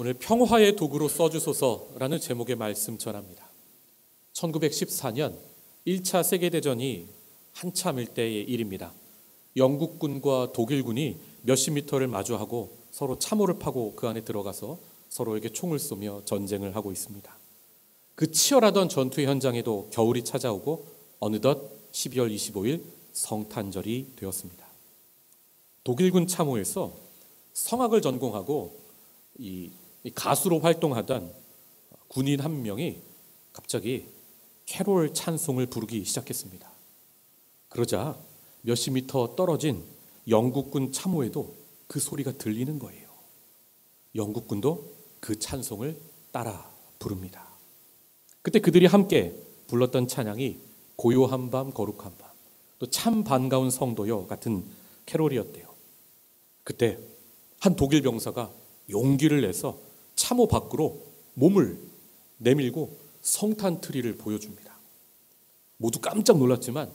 오늘 평화의 도구로 써주소서라는 제목의 말씀 전합니다. 1914년 1차 세계대전이 한참일 때의 일입니다. 영국군과 독일군이 몇십 미터를 마주하고 서로 참호를 파고 그 안에 들어가서 서로에게 총을 쏘며 전쟁을 하고 있습니다. 그 치열하던 전투의 현장에도 겨울이 찾아오고 어느덧 12월 25일 성탄절이 되었습니다. 독일군 참호에서 성악을 전공하고 이 가수로 활동하던 군인 한 명이 갑자기 캐롤 찬송을 부르기 시작했습니다. 그러자 몇십 미터 떨어진 영국군 참호에도 그 소리가 들리는 거예요. 영국군도 그 찬송을 따라 부릅니다. 그때 그들이 함께 불렀던 찬양이 고요한 밤 거룩한 밤, 또 참 반가운 성도여 같은 캐롤이었대요. 그때 한 독일 병사가 용기를 내서 참호 밖으로 몸을 내밀고 성탄 트리를 보여줍니다. 모두 깜짝 놀랐지만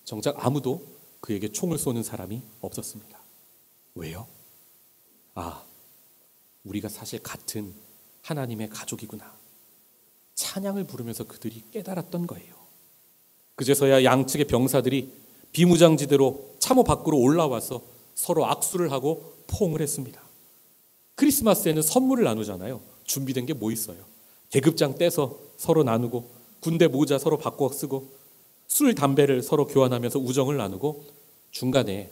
정작 아무도 그에게 총을 쏘는 사람이 없었습니다. 왜요? 우리가 사실 같은 하나님의 가족이구나. 찬양을 부르면서 그들이 깨달았던 거예요. 그제서야 양측의 병사들이 비무장지대로 참호 밖으로 올라와서 서로 악수를 하고 포옹을 했습니다. 크리스마스에는 선물을 나누잖아요. 준비된 게 뭐 있어요? 계급장 떼서 서로 나누고, 군대 모자 서로 바꿔 쓰고, 술, 담배를 서로 교환하면서 우정을 나누고, 중간에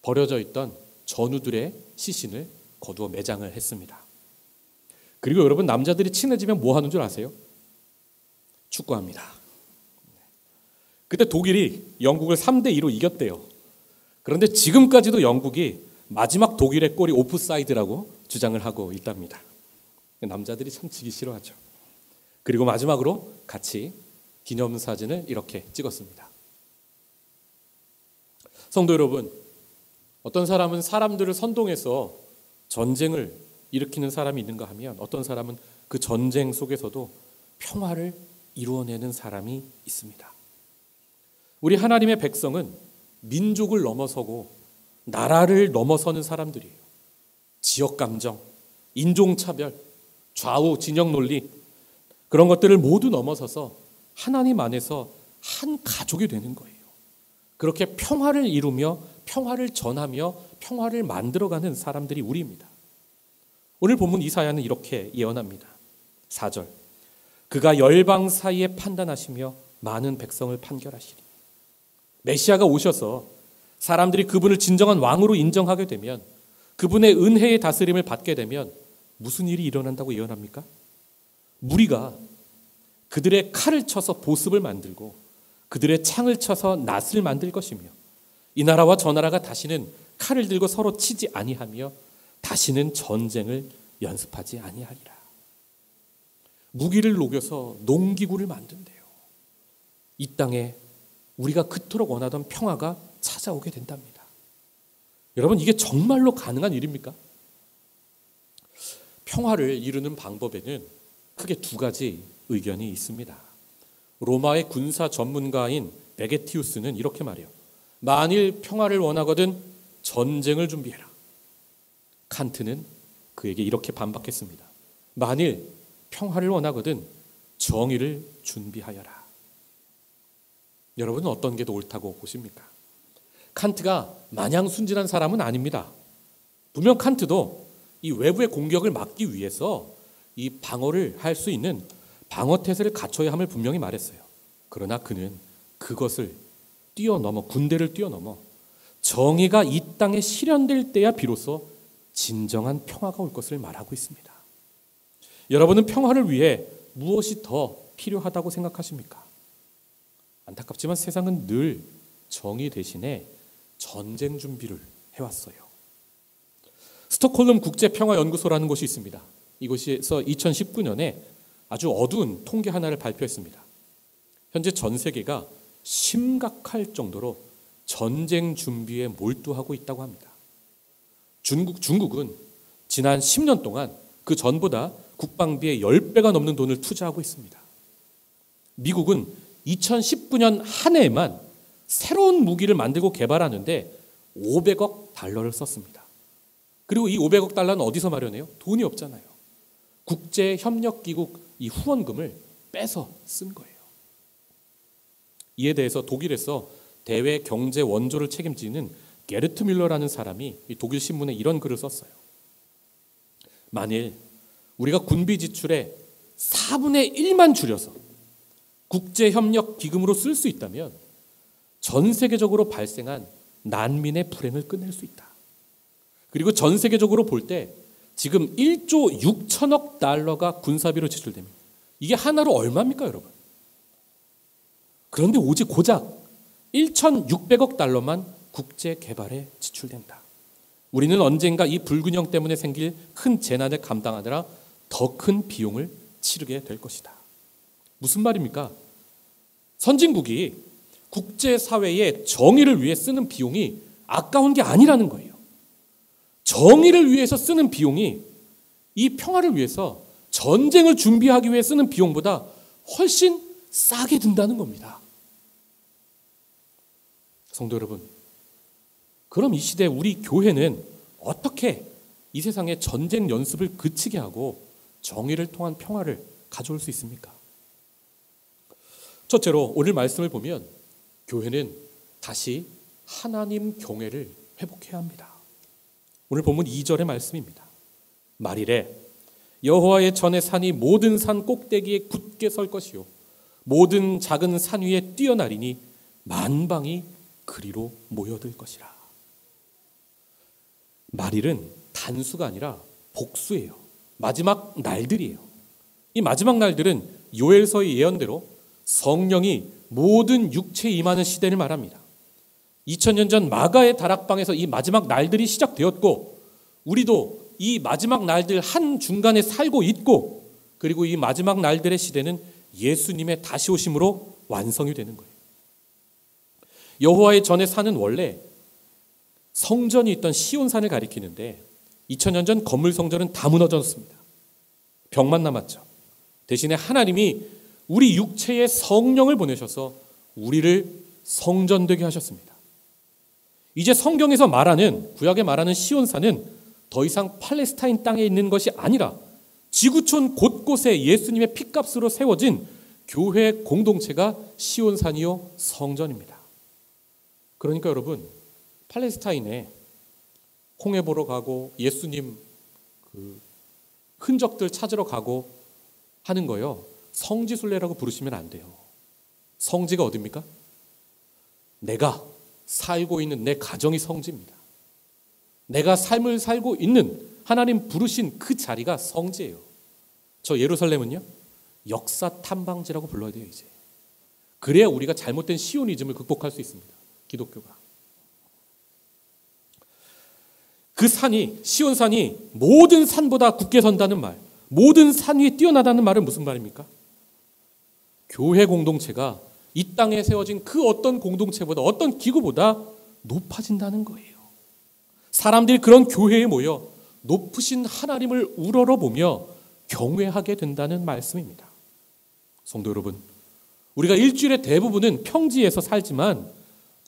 버려져 있던 전우들의 시신을 거두어 매장을 했습니다. 그리고 여러분, 남자들이 친해지면 뭐 하는 줄 아세요? 축구합니다. 그때 독일이 영국을 3대2로 이겼대요. 그런데 지금까지도 영국이 마지막 독일의 골이 오프사이드라고 주장을 하고 있답니다. 남자들이 참 지기 싫어하죠. 그리고 마지막으로 같이 기념사진을 이렇게 찍었습니다. 성도 여러분, 어떤 사람은 사람들을 선동해서 전쟁을 일으키는 사람이 있는가 하면 어떤 사람은 그 전쟁 속에서도 평화를 이루어내는 사람이 있습니다. 우리 하나님의 백성은 민족을 넘어서고 나라를 넘어서는 사람들이에요. 지역감정, 인종차별, 좌우 진영 논리, 그런 것들을 모두 넘어서서 하나님 안에서 한 가족이 되는 거예요. 그렇게 평화를 이루며 평화를 전하며 평화를 만들어가는 사람들이 우리입니다. 오늘 본문 이사야는 이렇게 예언합니다. 4절, 그가 열방 사이에 판단하시며 많은 백성을 판결하시리. 메시아가 오셔서 사람들이 그분을 진정한 왕으로 인정하게 되면, 그분의 은혜의 다스림을 받게 되면 무슨 일이 일어난다고 예언합니까? 무리가 그들의 칼을 쳐서 보습을 만들고 그들의 창을 쳐서 낫을 만들 것이며, 이 나라와 저 나라가 다시는 칼을 들고 서로 치지 아니하며 다시는 전쟁을 연습하지 아니하리라. 무기를 녹여서 농기구를 만든대요. 이 땅에 우리가 그토록 원하던 평화가 찾아오게 된답니다. 여러분, 이게 정말로 가능한 일입니까? 평화를 이루는 방법에는 크게 두 가지 의견이 있습니다. 로마의 군사 전문가인 베게티우스는 이렇게 말해요. 만일 평화를 원하거든 전쟁을 준비해라. 칸트는 그에게 이렇게 반박했습니다. 만일 평화를 원하거든 정의를 준비하여라. 여러분은 어떤 게 더 옳다고 보십니까? 칸트가 마냥 순진한 사람은 아닙니다. 분명 칸트도 이 외부의 공격을 막기 위해서 이 방어를 할 수 있는 방어태세를 갖춰야 함을 분명히 말했어요. 그러나 그는 그것을 뛰어넘어, 군대를 뛰어넘어 정의가 이 땅에 실현될 때야 비로소 진정한 평화가 올 것을 말하고 있습니다. 여러분은 평화를 위해 무엇이 더 필요하다고 생각하십니까? 안타깝지만 세상은 늘 정의 대신에 전쟁 준비를 해왔어요. 스톡홀름 국제평화연구소라는 곳이 있습니다. 이곳에서 2019년에 아주 어두운 통계 하나를 발표했습니다. 현재 전 세계가 심각할 정도로 전쟁 준비에 몰두하고 있다고 합니다. 중국은 지난 10년 동안 그 전보다 국방비의 10배가 넘는 돈을 투자하고 있습니다. 미국은 2019년 한 해에만 새로운 무기를 만들고 개발하는데 $500억 썼습니다. 그리고 이 500억 달러는 어디서 마련해요? 돈이 없잖아요. 국제협력기구 이 후원금을 빼서 쓴 거예요. 이에 대해서 독일에서 대외 경제 원조를 책임지는 게르트 뮬러라는 사람이 이 독일 신문에 이런 글을 썼어요. 만일 우리가 군비 지출의 4분의 1만 줄여서 국제협력기금으로 쓸 수 있다면 전 세계적으로 발생한 난민의 불행을 끝낼 수 있다. 그리고 전 세계적으로 볼 때 지금 1조 6천억 달러가 군사비로 지출됩니다. 이게 하나로 얼마입니까, 여러분? 그런데 오직 고작 1,600억 달러만 국제 개발에 지출된다. 우리는 언젠가 이 불균형 때문에 생길 큰 재난을 감당하느라 더 큰 비용을 치르게 될 것이다. 무슨 말입니까? 선진국이 국제사회의 정의를 위해 쓰는 비용이 아까운 게 아니라는 거예요. 정의를 위해서 쓰는 비용이 이 평화를 위해서 전쟁을 준비하기 위해 쓰는 비용보다 훨씬 싸게 든다는 겁니다. 성도 여러분, 그럼 이 시대 우리 교회는 어떻게 이 세상의 전쟁 연습을 그치게 하고 정의를 통한 평화를 가져올 수 있습니까? 첫째로 오늘 말씀을 보면 교회는 다시 하나님 경외를 회복해야 합니다. 오늘 본문 2절의 말씀입니다. 말이래 여호와의 전에 산이 모든 산 꼭대기에 굳게 설 것이요 모든 작은 산 위에 뛰어나리니 만방이 그리로 모여들 것이라. 말일은 단수가 아니라 복수예요. 마지막 날들이에요. 이 마지막 날들은 요엘서의 예언대로 성령이 모든 육체에 임하는 시대를 말합니다. 2000년 전 마가의 다락방에서 이 마지막 날들이 시작되었고 우리도 이 마지막 날들 한중간에 살고 있고 그리고 이 마지막 날들의 시대는 예수님의 다시 오심으로 완성이 되는 거예요. 여호와의 전에 산은 원래 성전이 있던 시온산을 가리키는데 2000년 전 건물 성전은 다 무너졌습니다. 벽만 남았죠. 대신에 하나님이 우리 육체에 성령을 보내셔서 우리를 성전되게 하셨습니다. 이제 성경에서 말하는 구약에 말하는 시온산은 더 이상 팔레스타인 땅에 있는 것이 아니라 지구촌 곳곳에 예수님의 피값으로 세워진 교회 공동체가 시온산이요 성전입니다. 그러니까 여러분 팔레스타인에 홍해 보러 가고 예수님 그 흔적들 찾으러 가고 하는 거요. 성지순례라고 부르시면 안 돼요. 성지가 어디입니까? 내가 살고 있는 내 가정이 성지입니다. 내가 삶을 살고 있는 하나님 부르신 그 자리가 성지예요. 저 예루살렘은요. 역사 탐방지라고 불러야 돼요. 이제. 그래야 우리가 잘못된 시오니즘을 극복할 수 있습니다. 기독교가. 그 산이 시온산이 모든 산보다 굳게 선다는 말, 모든 산 위에 뛰어나다는 말은 무슨 말입니까? 교회 공동체가 이 땅에 세워진 그 어떤 공동체보다 어떤 기구보다 높아진다는 거예요. 사람들이 그런 교회에 모여 높으신 하나님을 우러러보며 경외하게 된다는 말씀입니다. 성도 여러분, 우리가 일주일의 대부분은 평지에서 살지만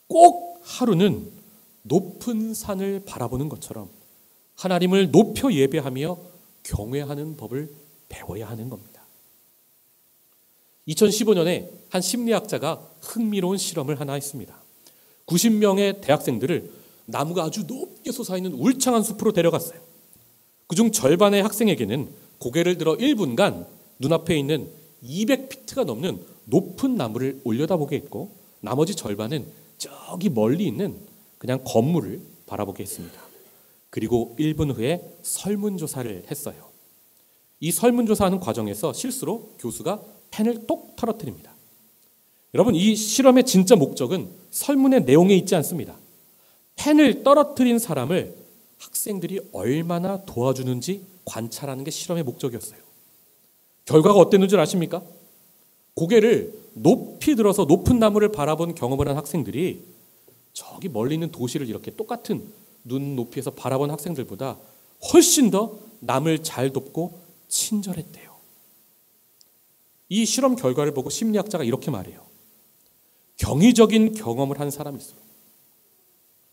꼭 하루는 높은 산을 바라보는 것처럼 하나님을 높여 예배하며 경외하는 법을 배워야 하는 겁니다. 2015년에 한 심리학자가 흥미로운 실험을 하나 했습니다. 90명의 대학생들을 나무가 아주 높게 솟아있는 울창한 숲으로 데려갔어요. 그중 절반의 학생에게는 고개를 들어 1분간 눈앞에 있는 200피트가 넘는 높은 나무를 올려다보게 했고 나머지 절반은 저기 멀리 있는 그냥 건물을 바라보게 했습니다. 그리고 1분 후에 설문조사를 했어요. 이 설문조사하는 과정에서 실수로 교수가 펜을 똑 떨어뜨립니다. 여러분, 이 실험의 진짜 목적은 설문의 내용에 있지 않습니다. 펜을 떨어뜨린 사람을 학생들이 얼마나 도와주는지 관찰하는 게 실험의 목적이었어요. 결과가 어땠는 줄 아십니까? 고개를 높이 들어서 높은 나무를 바라본 경험을 한 학생들이 저기 멀리 있는 도시를 이렇게 똑같은 눈 높이에서 바라본 학생들보다 훨씬 더 남을 잘 돕고 친절했대요. 이 실험 결과를 보고 심리학자가 이렇게 말해요. 경이적인 경험을 한 사람일수록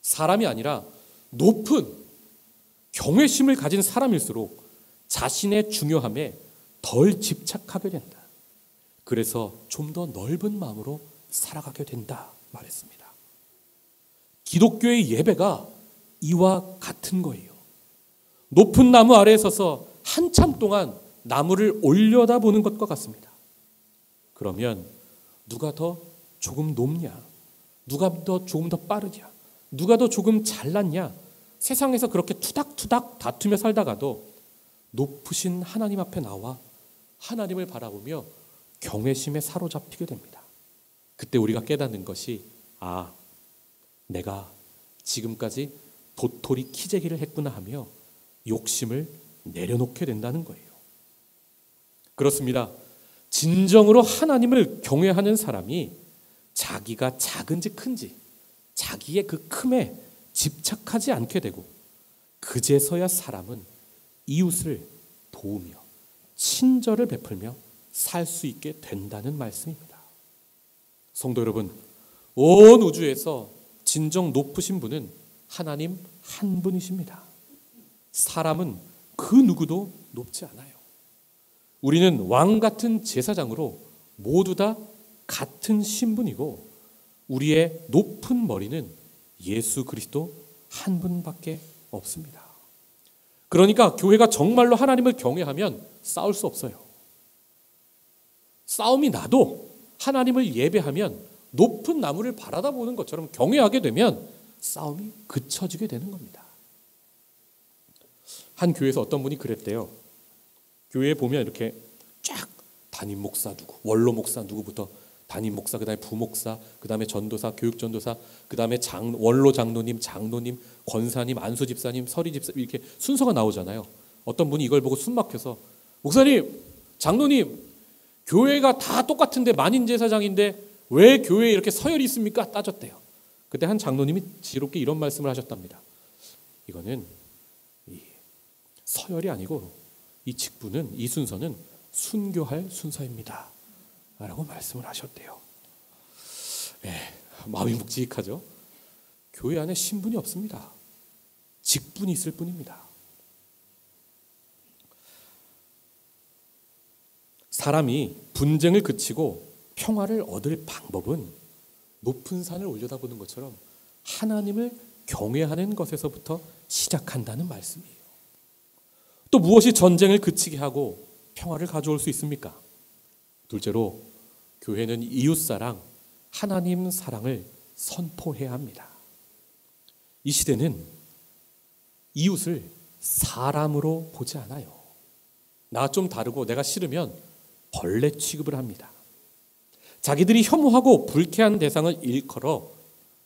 사람이 아니라 높은 경외심을 가진 사람일수록 자신의 중요함에 덜 집착하게 된다. 그래서 좀 더 넓은 마음으로 살아가게 된다 말했습니다. 기독교의 예배가 이와 같은 거예요. 높은 나무 아래에 서서 한참 동안 나무를 올려다보는 것과 같습니다. 그러면 누가 더 조금 높냐? 누가 더 조금 더 빠르냐? 누가 더 조금 잘났냐? 세상에서 그렇게 투닥투닥 다투며 살다가도 높으신 하나님 앞에 나와 하나님을 바라보며 경외심에 사로잡히게 됩니다. 그때 우리가 깨닫는 것이 내가 지금까지 도토리 키재기를 했구나 하며 욕심을 내려놓게 된다는 거예요. 그렇습니다. 진정으로 하나님을 경외하는 사람이 자기가 작은지 큰지 자기의 그 큼에 집착하지 않게 되고 그제서야 사람은 이웃을 도우며 친절을 베풀며 살 수 있게 된다는 말씀입니다. 성도 여러분, 온 우주에서 진정 높으신 분은 하나님 한 분이십니다. 사람은 그 누구도 높지 않아요. 우리는 왕 같은 제사장으로 모두 다 같은 신분이고 우리의 높은 머리는 예수 그리스도 한 분밖에 없습니다. 그러니까 교회가 정말로 하나님을 경외하면 싸울 수 없어요. 싸움이 나도 하나님을 예배하면 높은 나무를 바라다 보는 것처럼 경외하게 되면 싸움이 그쳐지게 되는 겁니다. 한 교회에서 어떤 분이 그랬대요. 교회에 보면 이렇게 쫙 담임 목사 누구, 원로 목사 누구부터 담임 목사, 그 다음에 부목사, 그 다음에 전도사, 교육전도사, 그 다음에 원로 장로님, 장로님, 권사님, 안수집사님, 서리집사 이렇게 순서가 나오잖아요. 어떤 분이 이걸 보고 숨 막혀서 목사님, 장로님, 교회가 다 똑같은데 만인제사장인데 왜 교회에 이렇게 서열이 있습니까? 따졌대요. 그때 한 장로님이 지혜롭게 이런 말씀을 하셨답니다. 이거는 서열이 아니고 이 직분은, 이 순서는 순교할 순서입니다 라고 말씀을 하셨대요. 마음이 묵직하죠. 교회 안에 신분이 없습니다. 직분이 있을 뿐입니다. 사람이 분쟁을 그치고 평화를 얻을 방법은 높은 산을 올려다보는 것처럼 하나님을 경외하는 것에서부터 시작한다는 말씀이에요. 또 무엇이 전쟁을 그치게 하고 평화를 가져올 수 있습니까? 둘째로 교회는 이웃사랑, 하나님 사랑을 선포해야 합니다. 이 시대는 이웃을 사람으로 보지 않아요. 나 좀 다르고 내가 싫으면 벌레 취급을 합니다. 자기들이 혐오하고 불쾌한 대상을 일컬어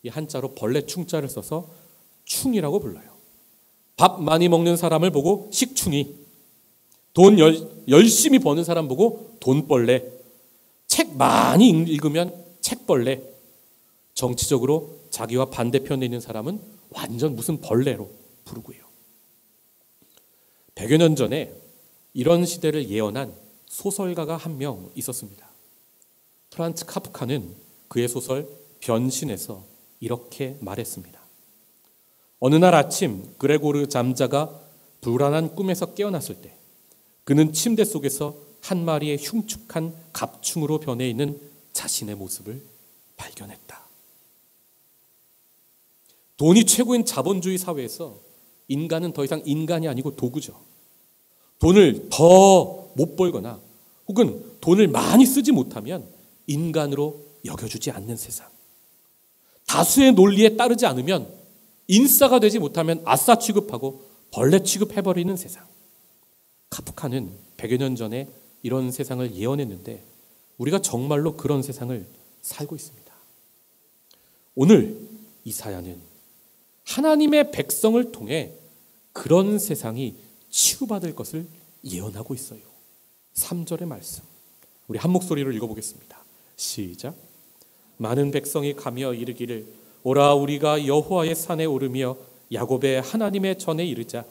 이 한자로 벌레 충자를 써서 충이라고 불러요. 밥 많이 먹는 사람을 보고 식충이, 돈 열심히 버는 사람 보고 돈벌레, 책 많이 읽으면 책벌레, 정치적으로 자기와 반대편에 있는 사람은 완전 무슨 벌레로 부르고요. 100여 년 전에 이런 시대를 예언한 소설가가 한 명 있었습니다. 프란츠 카프카는 그의 소설 변신에서 이렇게 말했습니다. 어느 날 아침 그레고르 잠자가 불안한 꿈에서 깨어났을 때 그는 침대 속에서 한 마리의 흉측한 갑충으로 변해 있는 자신의 모습을 발견했다. 돈이 최고인 자본주의 사회에서 인간은 더 이상 인간이 아니고 도구죠. 돈을 더 못 벌거나 혹은 돈을 많이 쓰지 못하면 인간으로 여겨주지 않는 세상. 다수의 논리에 따르지 않으면 인싸가 되지 못하면 아싸 취급하고 벌레 취급해버리는 세상. 카프카는 100여 년 전에 이런 세상을 예언했는데 우리가 정말로 그런 세상을 살고 있습니다. 오늘 이사야는 하나님의 백성을 통해 그런 세상이 치유받을 것을 예언하고 있어요. 3절의 말씀 우리 한 목소리로 읽어보겠습니다. 시작. 많은 백성이 가며 이르기를 오라 우리가 여호와의 산에 오르며 야곱의 하나님의 전에 이르자.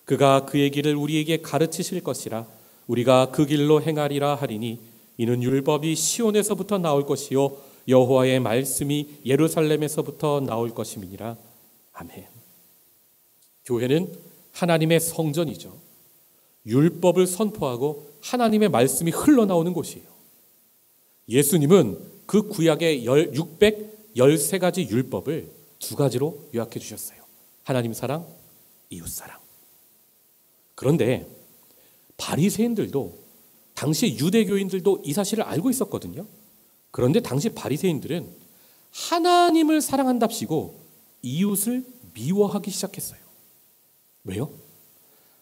그가 그의 길을 우리에게 가르치실 것이라. 우리가 그 길로 행하리라 하리니 이는 율법이 시온에서부터 나올 것이요 여호와의 말씀이 예루살렘에서부터 나올 것임이니라. 아멘. 교회는 하나님의 성전이죠. 율법을 선포하고 하나님의 말씀이 흘러나오는 곳이에요. 예수님은 그 구약의 613가지 율법을 두 가지로 요약해 주셨어요. 하나님 사랑, 이웃 사랑. 그런데 바리새인들도, 당시 유대교인들도 이 사실을 알고 있었거든요. 그런데 당시 바리새인들은 하나님을 사랑한답시고 이웃을 미워하기 시작했어요. 왜요?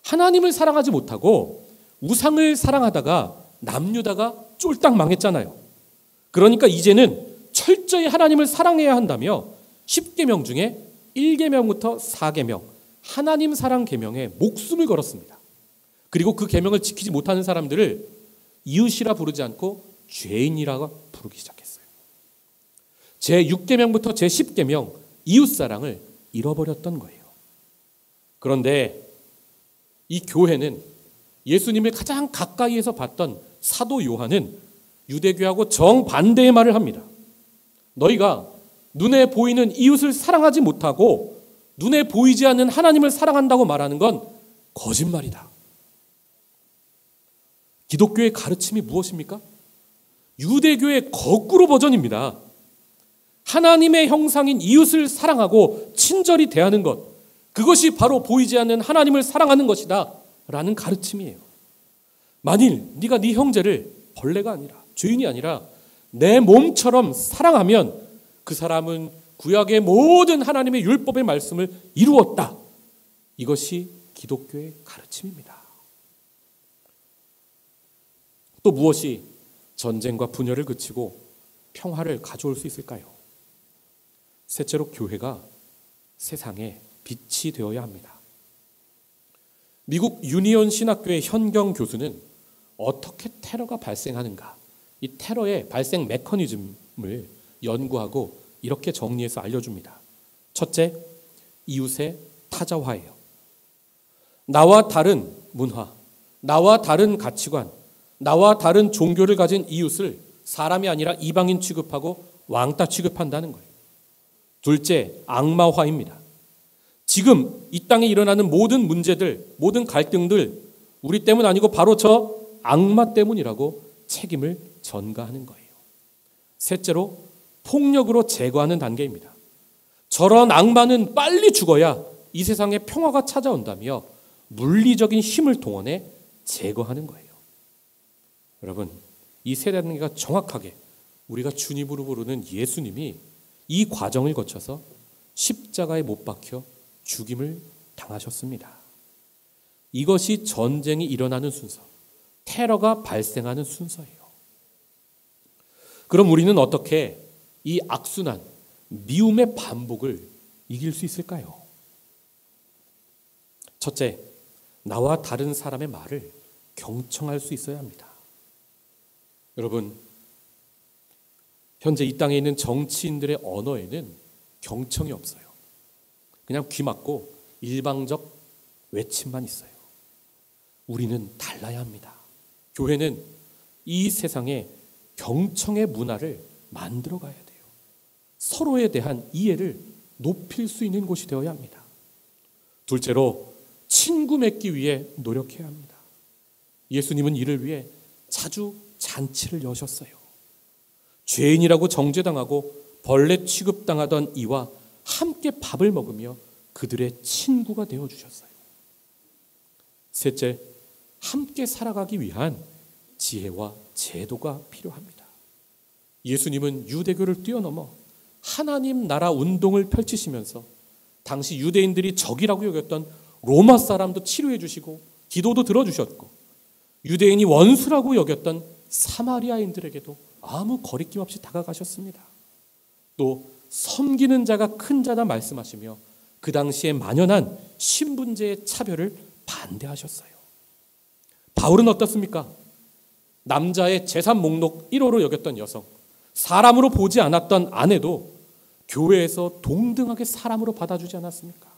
하나님을 사랑하지 못하고 우상을 사랑하다가 남유다가 쫄딱 망했잖아요. 그러니까 이제는 철저히 하나님을 사랑해야 한다며 10계명 중에 1계명부터 4계명, 하나님 사랑 계명에 목숨을 걸었습니다. 그리고 그 계명을 지키지 못하는 사람들을 이웃이라 부르지 않고 죄인이라고 부르기 시작했어요. 제6계명부터 제10계명, 이웃사랑을 잃어버렸던 거예요. 그런데 이 교회는, 예수님을 가장 가까이에서 봤던 사도 요한은 유대교하고 정반대의 말을 합니다. 너희가 눈에 보이는 이웃을 사랑하지 못하고 눈에 보이지 않는 하나님을 사랑한다고 말하는 건 거짓말이다. 기독교의 가르침이 무엇입니까? 유대교의 거꾸로 버전입니다. 하나님의 형상인 이웃을 사랑하고 친절히 대하는 것, 그것이 바로 보이지 않는 하나님을 사랑하는 것이다 라는 가르침이에요. 만일 네가 네 형제를 벌레가 아니라, 죄인이 아니라 내 몸처럼 사랑하면 그 사람은 구약의 모든 하나님의 율법의 말씀을 이루었다. 이것이 기독교의 가르침입니다. 또 무엇이 전쟁과 분열을 그치고 평화를 가져올 수 있을까요? 셋째로, 교회가 세상에 빛이 되어야 합니다. 미국 유니온 신학교의 현경 교수는 어떻게 테러가 발생하는가, 이 테러의 발생 메커니즘을 연구하고 이렇게 정리해서 알려줍니다. 첫째, 이웃의 타자화예요. 나와 다른 문화, 나와 다른 가치관, 나와 다른 종교를 가진 이웃을 사람이 아니라 이방인 취급하고 왕따 취급한다는 거예요. 둘째, 악마화입니다. 지금 이 땅에 일어나는 모든 문제들, 모든 갈등들 우리 때문 아니고 바로 저 악마 때문이라고 책임을 전가하는 거예요. 셋째로, 폭력으로 제거하는 단계입니다. 저런 악마는 빨리 죽어야 이 세상에 평화가 찾아온다며 물리적인 힘을 동원해 제거하는 거예요. 여러분, 이 세 단계가 정확하게 우리가 주님으로 부르는 예수님이 이 과정을 거쳐서 십자가에 못 박혀 죽임을 당하셨습니다. 이것이 전쟁이 일어나는 순서, 테러가 발생하는 순서예요. 그럼 우리는 어떻게 이 악순환, 미움의 반복을 이길 수 있을까요? 첫째, 나와 다른 사람의 말을 경청할 수 있어야 합니다. 여러분, 현재 이 땅에 있는 정치인들의 언어에는 경청이 없어요. 그냥 귀 막고 일방적 외침만 있어요. 우리는 달라야 합니다. 교회는 이 세상에 경청의 문화를 만들어 가야 돼요. 서로에 대한 이해를 높일 수 있는 곳이 되어야 합니다. 둘째로, 친구 맺기 위해 노력해야 합니다. 예수님은 이를 위해 자주 잔치를 여셨어요. 죄인이라고 정죄당하고 벌레 취급당하던 이와 함께 밥을 먹으며 그들의 친구가 되어주셨어요. 셋째, 함께 살아가기 위한 지혜와 제도가 필요합니다. 예수님은 유대교를 뛰어넘어 하나님 나라 운동을 펼치시면서 당시 유대인들이 적이라고 여겼던 로마 사람도 치료해 주시고 기도도 들어주셨고, 유대인이 원수라고 여겼던 사마리아인들에게도 아무 거리낌 없이 다가가셨습니다. 또 섬기는 자가 큰 자다 말씀하시며 그 당시에 만연한 신분제의 차별을 반대하셨어요. 바울은 어떻습니까? 남자의 재산 목록 1호로 여겼던 여성, 사람으로 보지 않았던 아내도 교회에서 동등하게 사람으로 받아주지 않았습니까?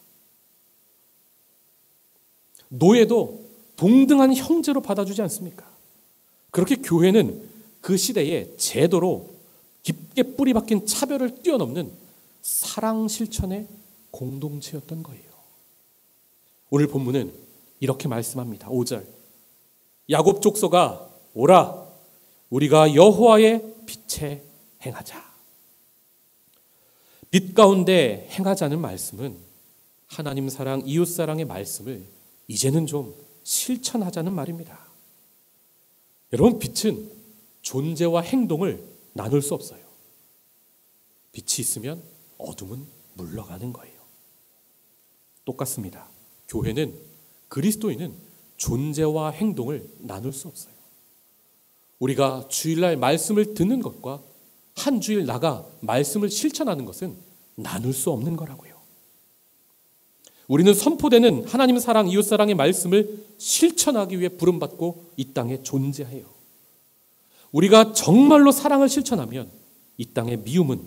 노예도 동등한 형제로 받아주지 않습니까? 그렇게 교회는 그 시대에 제도로 깊게 뿌리 박힌 차별을 뛰어넘는 사랑 실천의 공동체였던 거예요. 오늘 본문은 이렇게 말씀합니다. 5절. 야곱 족속아 오라, 우리가 여호와의 빛에 행하자. 빛 가운데 행하자는 말씀은 하나님 사랑, 이웃 사랑의 말씀을 이제는 좀 실천하자는 말입니다. 여러분, 빛은 존재와 행동을 나눌 수 없어요. 빛이 있으면 어둠은 물러가는 거예요. 똑같습니다. 교회는, 그리스도인은 존재와 행동을 나눌 수 없어요. 우리가 주일날 말씀을 듣는 것과 한 주일 나가 말씀을 실천하는 것은 나눌 수 없는 거라고요. 우리는 선포되는 하나님 사랑, 이웃 사랑의 말씀을 실천하기 위해 부름받고 이 땅에 존재해요. 우리가 정말로 사랑을 실천하면 이 땅의 미움은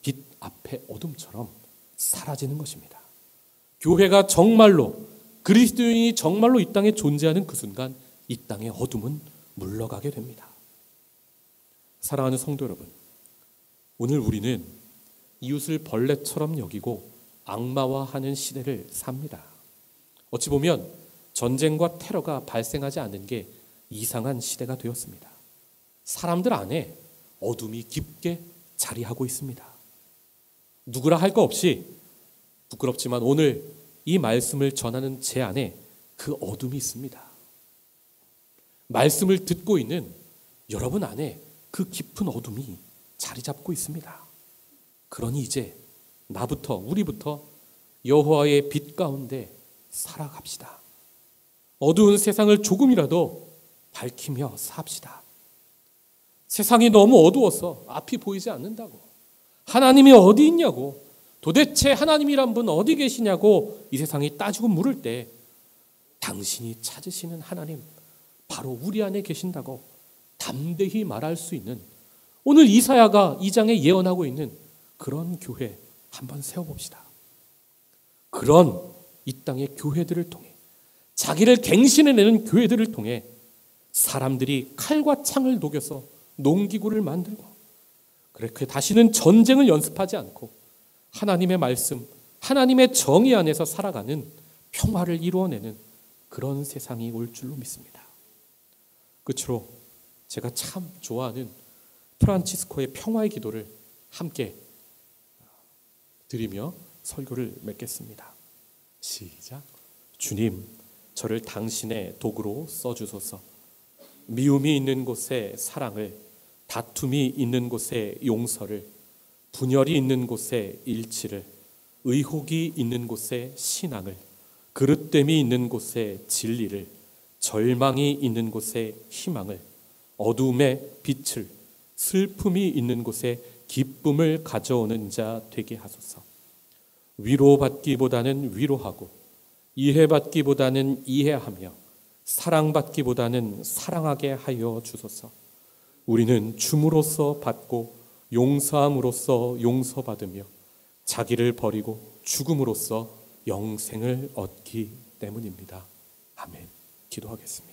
빛 앞에 어둠처럼 사라지는 것입니다. 교회가 정말로, 그리스도인이 정말로 이 땅에 존재하는 그 순간 이 땅의 어둠은 물러가게 됩니다. 사랑하는 성도 여러분, 오늘 우리는 이웃을 벌레처럼 여기고 악마화하는 시대를 삽니다. 어찌 보면 전쟁과 테러가 발생하지 않는 게 이상한 시대가 되었습니다. 사람들 안에 어둠이 깊게 자리하고 있습니다. 누구라 할 거 없이, 부끄럽지만 오늘 이 말씀을 전하는 제 안에 그 어둠이 있습니다. 말씀을 듣고 있는 여러분 안에 그 깊은 어둠이 자리 잡고 있습니다. 그러니 이제 나부터, 우리부터 여호와의 빛 가운데 살아갑시다. 어두운 세상을 조금이라도 밝히며 삽시다. 세상이 너무 어두워서 앞이 보이지 않는다고, 하나님이 어디 있냐고, 도대체 하나님이란 분 어디 계시냐고 이 세상이 따지고 물을 때 당신이 찾으시는 하나님 바로 우리 안에 계신다고 담대히 말할 수 있는, 오늘 이사야가 2장에 예언하고 있는 그런 교회 한번 세워봅시다. 그런 이 땅의 교회들을 통해, 자기를 갱신해내는 교회들을 통해 사람들이 칼과 창을 녹여서 농기구를 만들고, 그렇게 다시는 전쟁을 연습하지 않고 하나님의 말씀, 하나님의 정의 안에서 살아가는 평화를 이루어내는 그런 세상이 올 줄로 믿습니다. 끝으로 제가 참 좋아하는 프란치스코의 평화의 기도를 함께 드리며 설교를 맺겠습니다. 시작. 주님, 저를 당신의 도구로 써주소서. 미움이 있는 곳에 사랑을, 다툼이 있는 곳에 용서를, 분열이 있는 곳에 일치를, 의혹이 있는 곳에 신앙을, 그릇됨이 있는 곳에 진리를, 절망이 있는 곳에 희망을, 어두움에 빛을, 슬픔이 있는 곳에 기쁨을 가져오는 자 되게 하소서. 위로받기보다는 위로하고, 이해받기보다는 이해하며, 사랑받기보다는 사랑하게 하여 주소서. 우리는 줌으로써 받고 용서함으로써 용서받으며 자기를 버리고 죽음으로써 영생을 얻기 때문입니다. 아멘. 기도하겠습니다.